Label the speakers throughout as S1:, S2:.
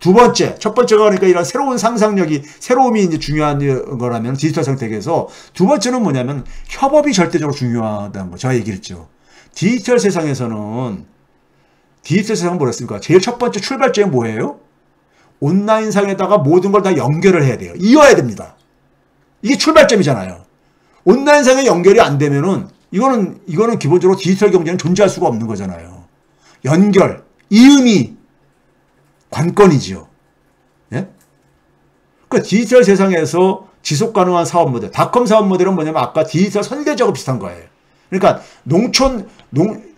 S1: 두 번째, 첫 번째가 그러니까 이런 새로운 상상력이, 새로움이 이제 중요한 거라면 디지털 생태계에서 두 번째는 뭐냐면 협업이 절대적으로 중요하다는 거. 제가 얘기했죠. 디지털 세상은 뭐랬습니까? 제일 첫 번째 출발점이 뭐예요? 온라인상에다가 모든 걸 다 연결을 해야 돼요. 이어야 됩니다. 이게 출발점이잖아요. 온라인상에 연결이 안 되면은 이거는 기본적으로 디지털 경제는 존재할 수가 없는 거잖아요. 연결, 이음이 관건이지요. 예? 그러니까 디지털 세상에서 지속 가능한 사업 모델, 닷컴 사업 모델은 뭐냐면 아까 디지털 선대제하고 비슷한 거예요. 그러니까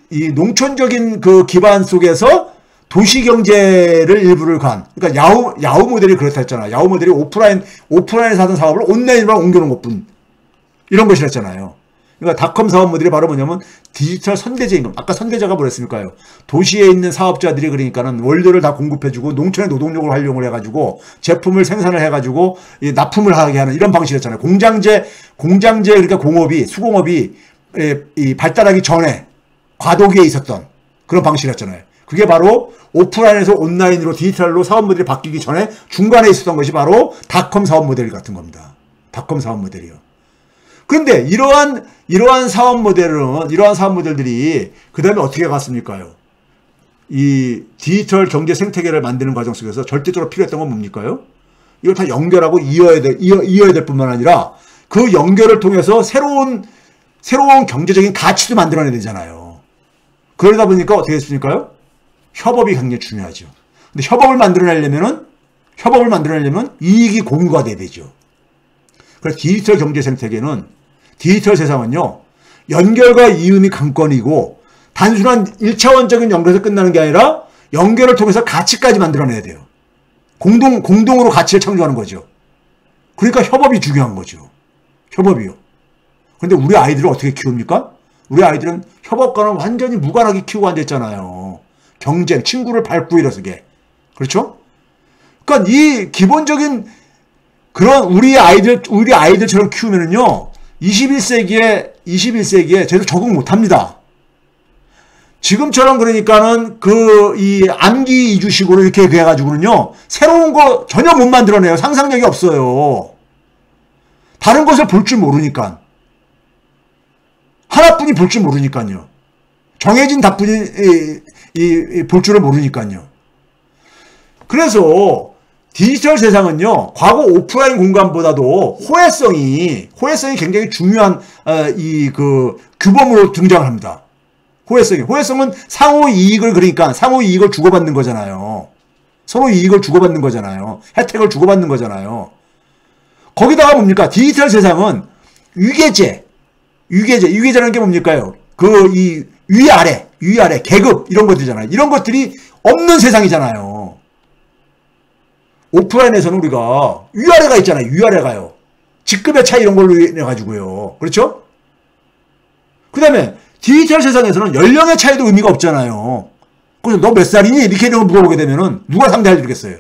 S1: 농촌적인 그 기반 속에서 도시 경제를 일부를 그러니까 야후 모델이 그렇다 했잖아요. 야후 모델이 오프라인에서 하던 사업을 온라인으로 옮겨놓은 것뿐. 이런 것이라 했잖아요. 그러니까 닷컴 사업 모델이 바로 뭐냐면 디지털 선대제인 겁니다. 아까 선대제가 뭐랬습니까요? 도시에 있는 사업자들이 그러니까는 원료를 다 공급해주고 농촌의 노동력을 활용을 해가지고 제품을 생산을 해가지고 납품을 하게 하는 이런 방식이었잖아요. 공장제 그러니까 수공업이 발달하기 전에 과도기에 있었던 그런 방식이었잖아요. 그게 바로 오프라인에서 온라인으로 디지털로 사업 모델이 바뀌기 전에 중간에 있었던 것이 바로 닷컴 사업 모델 같은 겁니다. 닷컴 사업 모델이요. 그런데 이러한 사업 모델들이 그 다음에 어떻게 갔습니까요? 이 디지털 경제 생태계를 만드는 과정 속에서 절대적으로 필요했던 건 뭡니까요? 이걸 다 연결하고 이어야 될 뿐만 아니라 그 연결을 통해서 새로운 경제적인 가치도 만들어내야 되잖아요. 그러다 보니까 어떻게 했습니까요? 협업이 굉장히 중요하죠. 근데 협업을 만들어내려면 이익이 공유가 돼야 되죠. 그래서 디지털 경제 생태계는, 디지털 세상은요, 연결과 이음이 관건이고, 단순한 1차원적인 연결에서 끝나는 게 아니라, 연결을 통해서 가치까지 만들어내야 돼요. 공동으로 가치를 창조하는 거죠. 그러니까 협업이 중요한 거죠. 협업이요. 그런데 우리 아이들을 어떻게 키웁니까? 우리 아이들은 협업과는 완전히 무관하게 키우고 앉아있잖아요. 경쟁, 친구를 밟고 일어서게. 그렇죠? 그러니까 이 기본적인 그런 우리 아이들처럼 키우면은요, 21세기에 제대로 적응 못 합니다. 지금처럼 그러니까는 이 암기 이주식으로 이렇게 해가지고는요, 새로운 거 전혀 못 만들어내요. 상상력이 없어요. 다른 것을 볼 줄 모르니까. 하나뿐이 볼 줄 모르니까요. 정해진 답뿐이 볼 줄을 모르니까요. 그래서 디지털 세상은요, 과거 오프라인 공간보다도 호혜성이 굉장히 중요한 규범으로 등장을 합니다. 호혜성은 상호 이익을 주고받는 거잖아요. 서로 이익을 주고받는 거잖아요. 혜택을 주고받는 거잖아요. 거기다가 뭡니까? 디지털 세상은 위계제라는 게 뭡니까요? 위아래, 계급, 이런 것들이잖아요. 이런 것들이 없는 세상이잖아요. 오프라인에서는 우리가 위아래가 있잖아요. 위아래가요. 직급의 차이 이런 걸로 인해가지고요. 그렇죠? 그 다음에 디지털 세상에서는 연령의 차이도 의미가 없잖아요. 그래서 너 몇 살이니? 이렇게 물어보게 되면은 누가 상대해 주겠어요?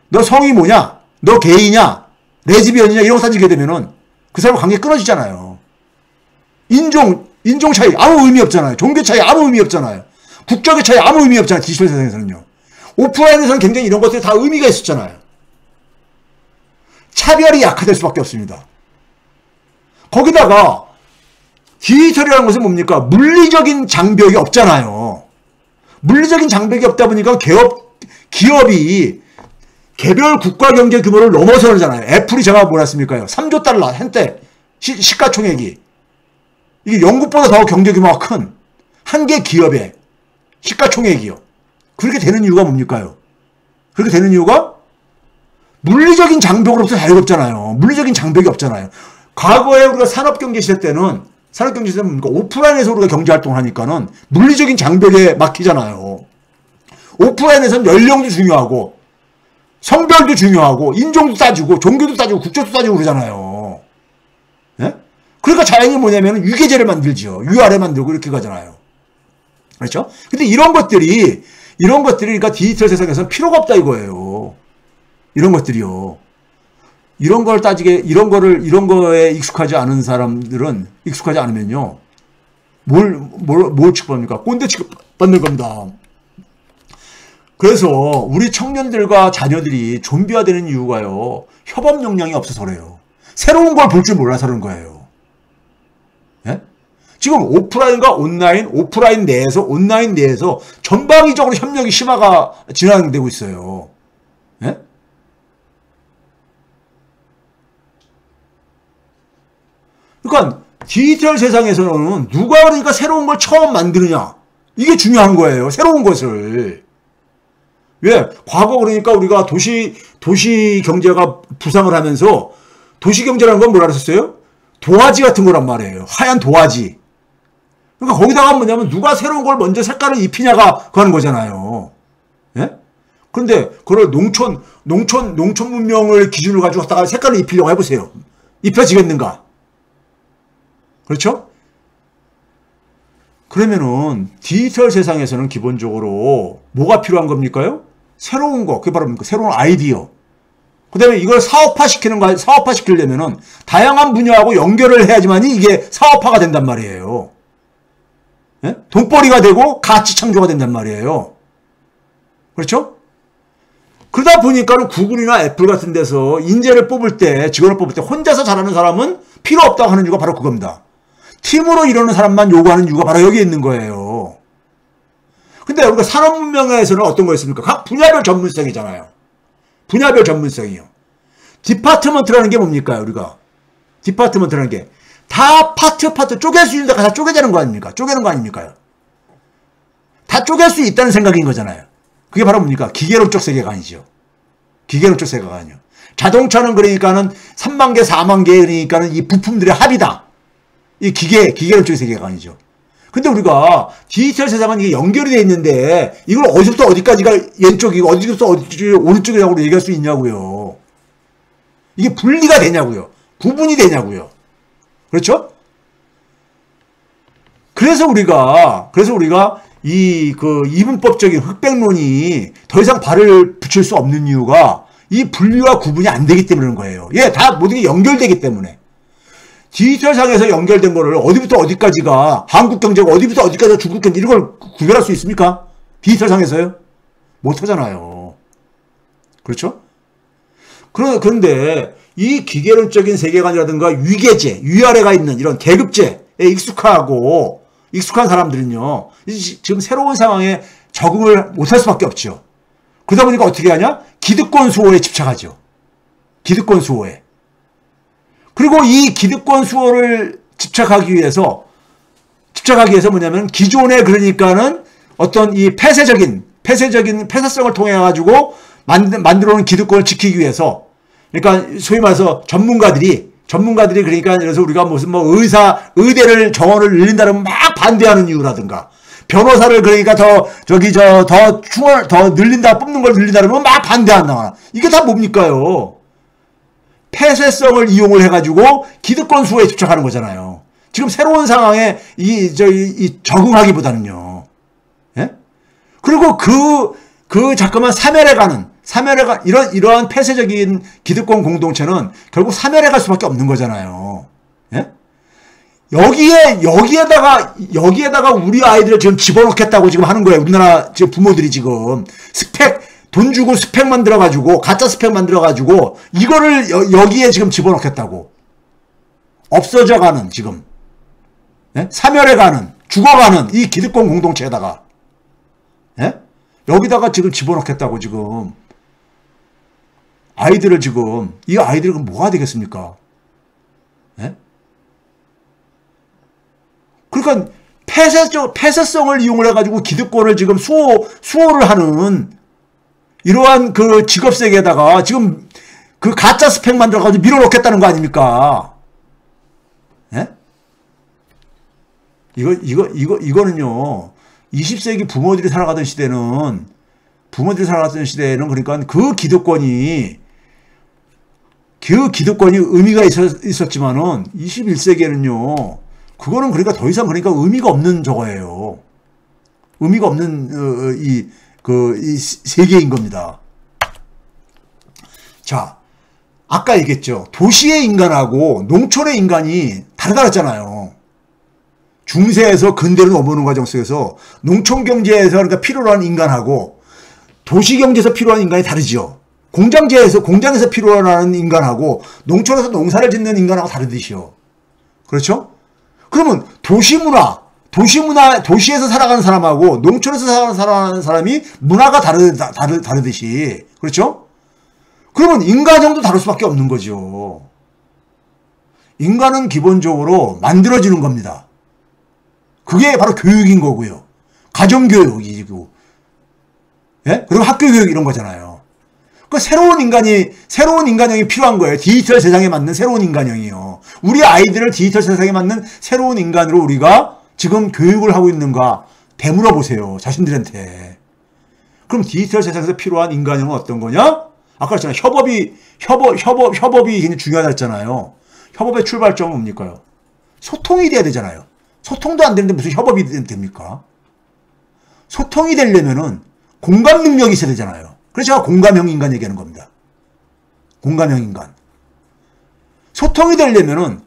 S1: 너 성이 뭐냐? 너 게이냐? 레즈비언이냐? 이런 거 따지게 되면은 그 사람 관계 끊어지잖아요. 인종 차이 아무 의미 없잖아요. 종교 차이 아무 의미 없잖아요. 국적의 차이 아무 의미 없잖아요. 디지털 세상에서는요. 오프라인에서는 굉장히 이런 것들이 다 의미가 있었잖아요. 차별이 약화될 수밖에 없습니다. 거기다가 디지털이라는 것은 뭡니까? 물리적인 장벽이 없잖아요. 물리적인 장벽이 없다 보니까 기업이 개별 국가 경제 규모를 넘어서잖아요. 애플이 제가 뭐라 했습니까요? 3조 달러 한때 시가총액이 이게 영국보다 더 경제 규모가 큰 한 개 기업의 시가총액이요. 그렇게 되는 이유가 뭡니까요? 그렇게 되는 이유가 물리적인 장벽으로부터 자유가 없잖아요. 물리적인 장벽이 없잖아요. 과거에 우리가 산업경제 시대 때는 뭡니까? 오프라인에서 우리가 경제활동을 하니까는 물리적인 장벽에 막히잖아요. 오프라인에서는 연령도 중요하고 성별도 중요하고 인종도 따지고 종교도 따지고 국적도 따지고 그러잖아요. 예? 그러니까 자연히 뭐냐면 위계제를 만들죠. 위아래 만들고 이렇게 가잖아요. 그렇죠? 근데 이런 것들이 그러니까 디지털 세상에서는 필요가 없다 이거예요. 이런 것들이요. 이런 거에 익숙하지 않은 사람들은, 익숙하지 않으면요. 뭘 취급합니까? 꼰대 취급받는 겁니다. 그래서 우리 청년들과 자녀들이 좀비화되는 이유가요. 협업 역량이 없어서 그래요. 새로운 걸 볼 줄 몰라서 그런 거예요. 예? 지금 오프라인과 온라인, 오프라인 내에서 온라인 내에서 전방위적으로 협력이 심화가 진행되고 있어요. 예? 그러니까 디지털 세상에서는 누가 그러니까 새로운 걸 처음 만드느냐 이게 중요한 거예요. 새로운 것을. 왜? 과거 그러니까 우리가 도시 경제가 부상을 하면서 도시 경제라는 건 뭐라 그랬었어요? 도화지 같은 거란 말이에요. 하얀 도화지. 그러니까 거기다가 뭐냐면 누가 새로운 걸 먼저 색깔을 입히냐가 하는 거잖아요. 예? 그런데 그걸 농촌 문명을 기준으로 가지고 갖다가 색깔을 입히려고 해보세요. 입혀지겠는가? 그렇죠? 그러면은 디지털 세상에서는 기본적으로 뭐가 필요한 겁니까요? 새로운 거, 그게 바로 뭡니까? 새로운 아이디어. 그 다음에 이걸 사업화시키려면은 다양한 분야하고 연결을 해야지만이 이게 사업화가 된단 말이에요. 예? 돈벌이가 되고 가치 창조가 된단 말이에요. 그렇죠? 그러다 보니까는 구글이나 애플 같은 데서 인재를 뽑을 때, 직원을 뽑을 때 혼자서 잘하는 사람은 필요 없다고 하는 이유가 바로 그겁니다. 팀으로 이루는 사람만 요구하는 이유가 바로 여기에 있는 거예요. 근데 우리가 산업문명에서는 어떤 거였습니까? 각 분야별 전문성이잖아요. 분야별 전문성이요. 디파트먼트라는 게 뭡니까? 우리가 디파트먼트라는 게 다 파트 쪼갤 수 있는데 다 쪼개자는 거 아닙니까? 쪼개는 거 아닙니까요? 다 쪼갤 수 있다는 생각인 거잖아요. 그게 바로 뭡니까? 기계론적 세계관이죠. 기계론적 세계관이요. 자동차는 그러니까는 3만 개, 4만 개 그러니까는 이 부품들의 합이다. 이 기계론적 세계관이죠. 근데 우리가 디지털 세상은 이게 연결이 돼 있는데 이걸 어디서부터 어디까지가 왼쪽이고 어디서부터 어디쪽이 오른쪽이라고 얘기할 수 있냐고요. 이게 분리가 되냐고요. 구분이 되냐고요. 그렇죠? 그래서 우리가 이 이분법적인 흑백론이 더 이상 발을 붙일 수 없는 이유가 이 분리와 구분이 안 되기 때문인 거예요. 예, 다 모든 게 연결되기 때문에. 디지털 상에서 연결된 거를 어디부터 어디까지가 한국 경제가 어디부터 어디까지가 중국 경제 이런 걸 구별할 수 있습니까? 디지털 상에서요? 못 하잖아요. 그렇죠? 그런데 이 기계론적인 세계관이라든가 위계제, 위아래가 있는 이런 계급제에 익숙한 사람들은요, 지금 새로운 상황에 적응을 못할 수밖에 없죠. 그러다 보니까 어떻게 하냐? 기득권 수호에 집착하죠. 기득권 수호에. 그리고 이 기득권 수호를 집착하기 위해서 뭐냐면 기존에 그러니까는 어떤 이 폐쇄성을 통해 가지고 만들어 놓은 기득권을 지키기 위해서 그러니까 소위 말해서 전문가들이 그러니까 그래서 우리가 무슨 의대를 정원을 늘린다면 막 반대하는 이유라든가 변호사를 그러니까 더 늘린다 뽑는 걸 늘린다 그러면 막 반대한다. 이게 다 뭡니까요? 폐쇄성을 이용을 해가지고 기득권 수호에 집착하는 거잖아요. 지금 새로운 상황에 적응하기보다는요. 예? 그리고 잠깐만 이러한 폐쇄적인 기득권 공동체는 결국 사멸해 갈 수밖에 없는 거잖아요. 예? 여기에다가 우리 아이들을 지금 집어넣겠다고 지금 하는 거예요. 우리나라 지금 부모들이 지금 돈 주고 스펙 만들어가지고, 가짜 스펙 만들어가지고, 이거를 여기에 지금 집어넣겠다고. 없어져가는, 지금. 예? 사멸해가는, 죽어가는 이 기득권 공동체에다가. 예? 여기다가 지금 집어넣겠다고 지금. 이 아이들은 뭐가 되겠습니까? 예? 그러니까, 폐쇄성을 이용을 해가지고 기득권을 지금 수호를 하는, 이러한 그 직업 세계에다가 지금 그 가짜 스펙 만들어가지고 밀어넣겠다는 거 아닙니까? 예? 이거는요, 20세기 부모들이 살아가던 시대는 그러니까 그 기득권이 의미가 있었지만은 21세기에는요, 그거는 그러니까 더 이상 그러니까 의미가 없는 저거예요. 의미가 없는, 이 세계인 겁니다. 자, 아까 얘기했죠. 도시의 인간하고 농촌의 인간이 다르잖아요. 중세에서 근대로 넘어오는 과정 속에서 농촌 경제에서 그러니까 필요로 하는 인간하고 도시경제에서 필요한 인간이 다르지요. 공장에서 필요한 인간하고 농촌에서 농사를 짓는 인간하고 다르듯이요. 그렇죠? 그러면 도시에서 살아가는 사람하고 농촌에서 살아가는 사람이 문화가 다르듯이. 그렇죠? 그러면 인간형도 다를 수밖에 없는 거죠. 인간은 기본적으로 만들어지는 겁니다. 그게 바로 교육인 거고요. 가정교육이고, 예? 그리고 학교교육 이런 거잖아요. 그 새로운 인간형이 필요한 거예요. 디지털 세상에 맞는 새로운 인간형이요. 우리 아이들을 디지털 세상에 맞는 새로운 인간으로 우리가 지금 교육을 하고 있는가 되물어 보세요. 자신들한테. 그럼 디지털 세상에서 필요한 인간형은 어떤 거냐? 아까 했잖아요. 협업이 굉장히 중요하다 했잖아요. 협업의 출발점은 뭡니까요? 소통이 돼야 되잖아요. 소통도 안 되는데 무슨 협업이 됩니까? 소통이 되려면은 공감 능력이 있어야 되잖아요. 그래서 제가 공감형 인간 얘기하는 겁니다. 공감형 인간. 소통이 되려면은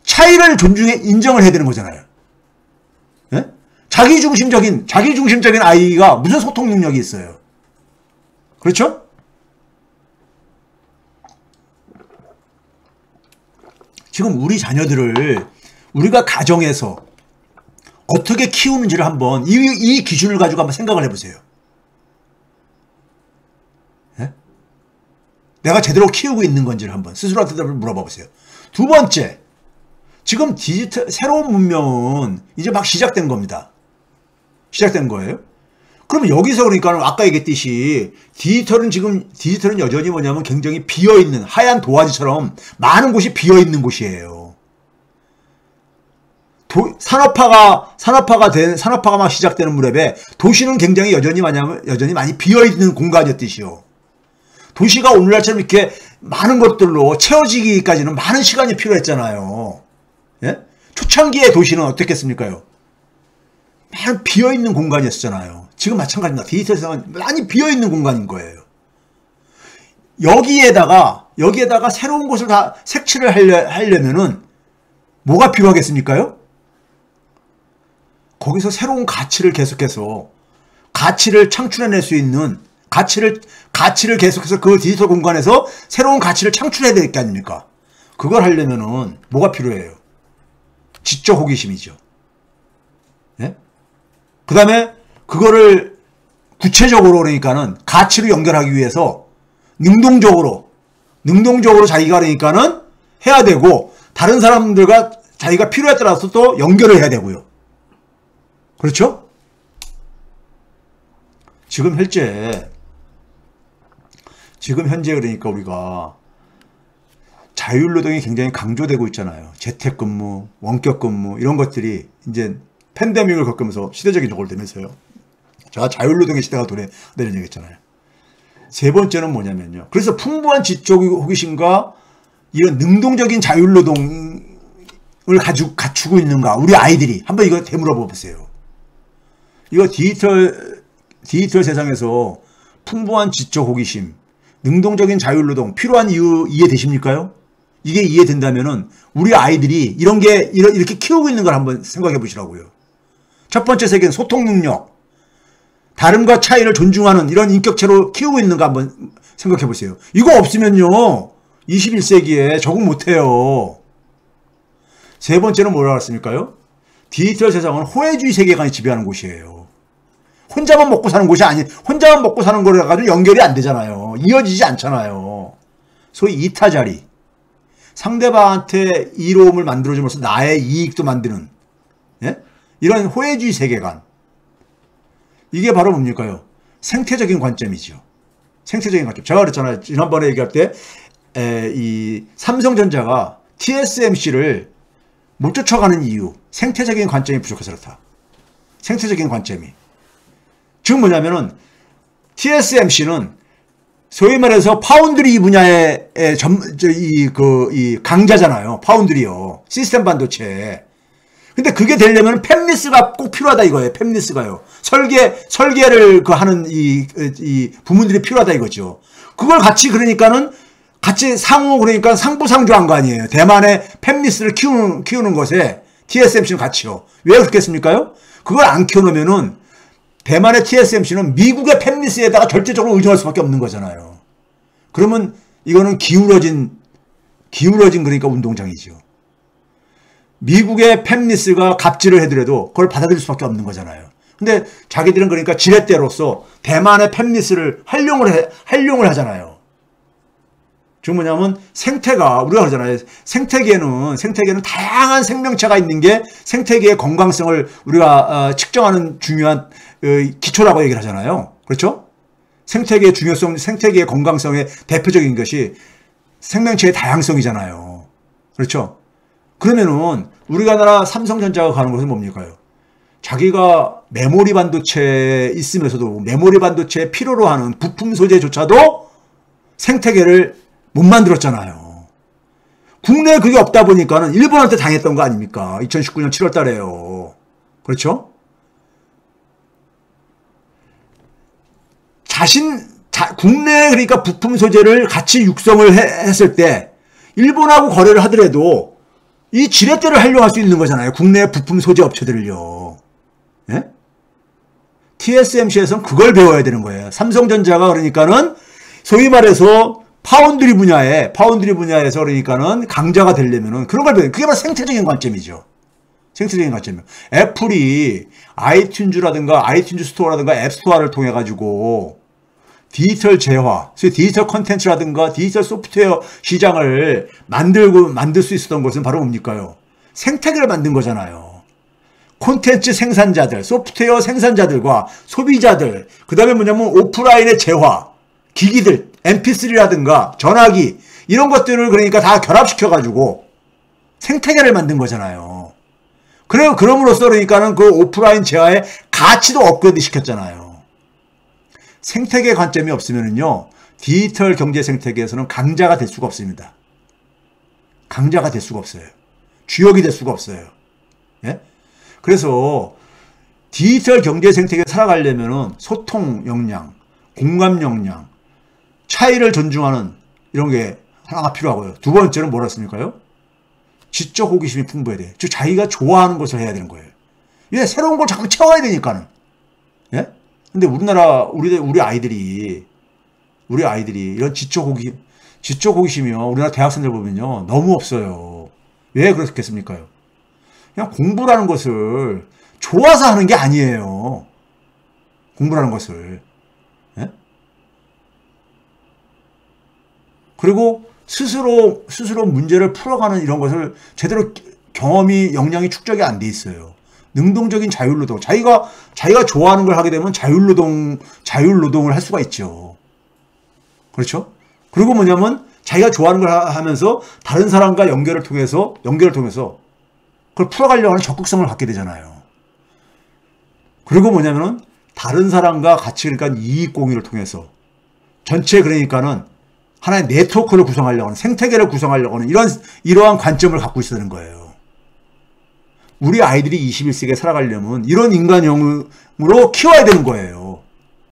S1: 차이를 인정을 해야 되는 거잖아요. 예? 자기중심적인 아이가 무슨 소통 능력이 있어요? 그렇죠? 지금 우리 자녀들을 우리가 가정에서 어떻게 키우는지를 한번 이 기준을 가지고 한번 생각을 해보세요. 예? 내가 제대로 키우고 있는 건지를 한번 스스로한테 물어봐 보세요. 두 번째, 지금 새로운 문명은 이제 막 시작된 겁니다. 시작된 거예요. 그러면 여기서 그러니까 아까 얘기했듯이 디지털은 여전히 뭐냐면 굉장히 비어있는 하얀 도화지처럼 많은 곳이 비어있는 곳이에요. 산업화가 막 시작되는 무렵에 도시는 굉장히 여전히 많이 비어있는 공간이었듯이요. 도시가 오늘날처럼 이렇게 많은 것들로 채워지기까지는 많은 시간이 필요했잖아요. 예? 초창기의 도시는 어떻겠습니까요? 많은 비어있는 공간이었잖아요. 지금 마찬가지입니다. 디지털 세상은 많이 비어있는 공간인 거예요. 여기에다가 새로운 곳을 다 색칠을 하려면은 뭐가 필요하겠습니까요? 거기서 새로운 가치를 계속해서 가치를 창출해낼 수 있는 가치를 계속해서 그 디지털 공간에서 새로운 가치를 창출해야 될 게 아닙니까? 그걸 하려면은 뭐가 필요해요? 지적 호기심이죠. 예? 그 다음에 그거를 구체적으로 그러니까는 가치로 연결하기 위해서 능동적으로 자기가 그러니까는 해야 되고 다른 사람들과 자기가 필요에 따라서 또 연결을 해야 되고요. 그렇죠? 지금 현재 그러니까 우리가 자율노동이 굉장히 강조되고 있잖아요. 재택근무, 원격근무 이런 것들이 이제 팬데믹을 겪으면서 시대적인 적을 되면서요. 제가 자율노동의 시대가 도래되는 얘기했잖아요. 세 번째는 뭐냐면요. 그래서 풍부한 지적 호기심과 이런 능동적인 자율노동을 갖추고 있는가 우리 아이들이 한번 이거 되물어봐 보세요. 이거 디지털 세상에서 풍부한 지적 호기심, 능동적인 자율노동 필요한 이유 이해되십니까요? 이게 이해된다면은 우리 아이들이 이렇게 키우고 있는 걸 한번 생각해 보시라고요. 첫 번째 세계는 소통 능력, 다름과 차이를 존중하는 이런 인격체로 키우고 있는가 한번 생각해 보세요. 이거 없으면요 21세기에 적응 못해요. 세 번째는 뭐라고 했습니까요? 디지털 세상은 호혜주의 세계관이 지배하는 곳이에요. 혼자만 먹고 사는 곳이 혼자만 먹고 사는 거라 가지고 연결이 안 되잖아요. 이어지지 않잖아요. 소위 이타자리. 상대방한테 이로움을 만들어줌으로써 나의 이익도 만드는, 예? 이런 호혜주의 세계관. 이게 바로 뭡니까요? 생태적인 관점이죠. 생태적인 관점. 제가 그랬잖아요. 지난번에 얘기할 때, 이 삼성전자가 TSMC를 못 쫓아가는 이유. 생태적인 관점이 부족해서 그렇다. 생태적인 관점이. 지금 뭐냐면은, TSMC는 소위 말해서 파운드리 분야의 강자잖아요. 파운드리요. 시스템 반도체. 근데 그게 되려면 팹리스가 꼭 필요하다 이거예요. 팹리스가요. 설계를 하는 이 부문들이 필요하다 이거죠. 그걸 그러니까 상부상조한 거 아니에요. 대만의 팹리스를 키우는 것에 TSMC는 같이요. 왜 그렇겠습니까요? 그걸 안 키워놓으면은 대만의 TSMC는 미국의 팹리스에다가 절대적으로 의존할 수밖에 없는 거잖아요. 그러면 이거는 기울어진 그러니까 운동장이죠. 미국의 팹리스가 갑질을 해더라도 그걸 받아들일 수밖에 없는 거잖아요. 근데 자기들은 그러니까 지렛대로서 대만의 팹리스를 활용을 하잖아요. 지금 뭐냐면 생태가 우리가 그러잖아요. 생태계는 다양한 생명체가 있는 게 생태계의 건강성을 우리가 측정하는 중요한 기초라고 얘기를 하잖아요. 그렇죠? 생태계의 중요성, 생태계의 건강성의 대표적인 것이 생명체의 다양성이잖아요. 그렇죠? 그러면은 우리나라 삼성전자가 가는 것은 뭡니까요? 자기가 메모리 반도체에 있으면서도 메모리 반도체에 필요로 하는 부품 소재조차도 생태계를 못 만들었잖아요. 국내에 그게 없다 보니까는 일본한테 당했던 거 아닙니까? 2019년 7월 달에요. 그렇죠? 국내에 그러니까 부품 소재를 같이 육성을 했을 때 일본하고 거래를 하더라도 이 지렛대를 활용할 수 있는 거잖아요. 국내 부품 소재 업체들을요. 예? TSMC에서는 그걸 배워야 되는 거예요. 삼성전자가 그러니까는 소위 말해서 파운드리 분야에서 그러니까는 강자가 되려면은 그런 걸 배워요. 그게 바로 생태적인 관점이죠. 생태적인 관점이요. 애플이 아이튠즈라든가 아이튠즈 스토어라든가 앱스토어를 통해 가지고 디지털 재화, 디지털 컨텐츠라든가 디지털 소프트웨어 시장을 만들 수 있었던 것은 바로 뭡니까요? 생태계를 만든 거잖아요. 콘텐츠 생산자들, 소프트웨어 생산자들과 소비자들, 그 다음에 뭐냐면 오프라인의 재화, 기기들, MP3라든가 전화기, 이런 것들을 그러니까 다 결합시켜가지고 생태계를 만든 거잖아요. 그럼으로써 그러니까는 그 오프라인 재화의 가치도 업그레이드 시켰잖아요. 생태계 관점이 없으면요, 디지털 경제 생태계에서는 강자가 될 수가 없습니다. 강자가 될 수가 없어요. 주역이 될 수가 없어요. 예? 그래서 디지털 경제 생태계에 살아가려면은 소통 역량, 공감 역량, 차이를 존중하는 이런 게 하나가 필요하고요. 두 번째는 뭐랬습니까요? 지적 호기심이 풍부해야 돼요. 즉 자기가 좋아하는 것을 해야 되는 거예요. 왜 새로운 걸 자꾸 채워야 되니까는. 예? 근데 우리 아이들이 이런 지적 호기심이요. 우리나라 대학생들 보면요. 너무 없어요. 왜 그렇겠습니까? 그냥 공부라는 것을 좋아서 하는 게 아니에요. 공부라는 것을. 예? 그리고 스스로 문제를 풀어가는 이런 것을 제대로 경험이, 역량이 축적이 안 돼 있어요. 능동적인 자율노동. 자기가 좋아하는 걸 하게 되면 자율노동을 할 수가 있죠. 그렇죠? 그리고 뭐냐면 자기가 좋아하는 걸 하면서 다른 사람과 연결을 통해서 그걸 풀어가려고 하는 적극성을 갖게 되잖아요. 그리고 뭐냐면은 다른 사람과 같이 그러니까 이익 공유를 통해서 전체 그러니까는 하나의 네트워크를 구성하려고 하는, 생태계를 구성하려고 하는 이러한 관점을 갖고 있어야 되는 거예요. 우리 아이들이 21세기에 살아가려면 이런 인간형으로 키워야 되는 거예요.